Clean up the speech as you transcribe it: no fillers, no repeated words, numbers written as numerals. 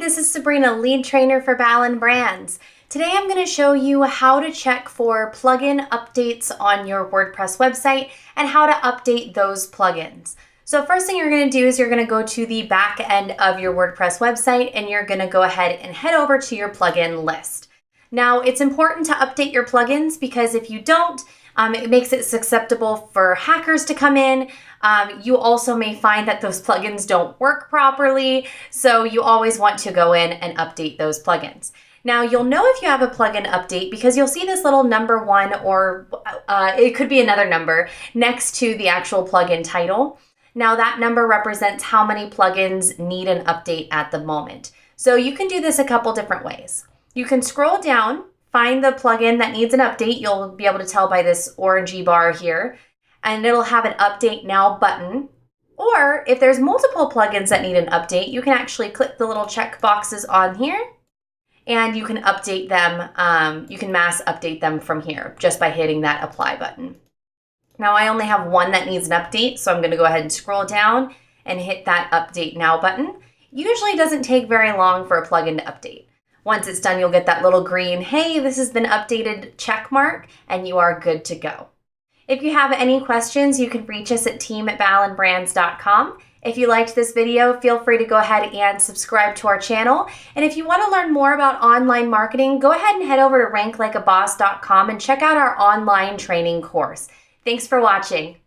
this is Sabrina, lead trainer for Ballen Brands. Today I'm going to show you how to check for plugin updates on your WordPress website and how to update those plugins. So first thing you're going to do is you're going to go to the back end of your WordPress website and you're going to go ahead and head over to your plugin list. Now it's important to update your plugins because if you don't, it makes it susceptible for hackers to come in. You also may find that those plugins don't work properly, so you always want to go in and update those plugins. Now you'll know if you have a plugin update because you'll see this little number 1 or it could be another number next to the actual plugin title. Now that number represents how many plugins need an update at the moment. So you can do this a couple different ways. You can scroll down, find the plugin that needs an update. You'll be able to tell by this orangey bar here, and it'll have an update now button. Or if there's multiple plugins that need an update, you can actually click the little check boxes on here and you can update them. You can mass update them from here just by hitting that apply button. Now I only have one that needs an update, so I'm going to go ahead and scroll down and hit that update now button. Usually doesn't take very long for a plugin to update. Once it's done, you'll get that little green, hey, this has been updated check mark, and you are good to go. If you have any questions, you can reach us at team@ballenbrands.com. If you liked this video, feel free to go ahead and subscribe to our channel. And if you want to learn more about online marketing, go ahead and head over to ranklikeaboss.com and check out our online training course. Thanks for watching.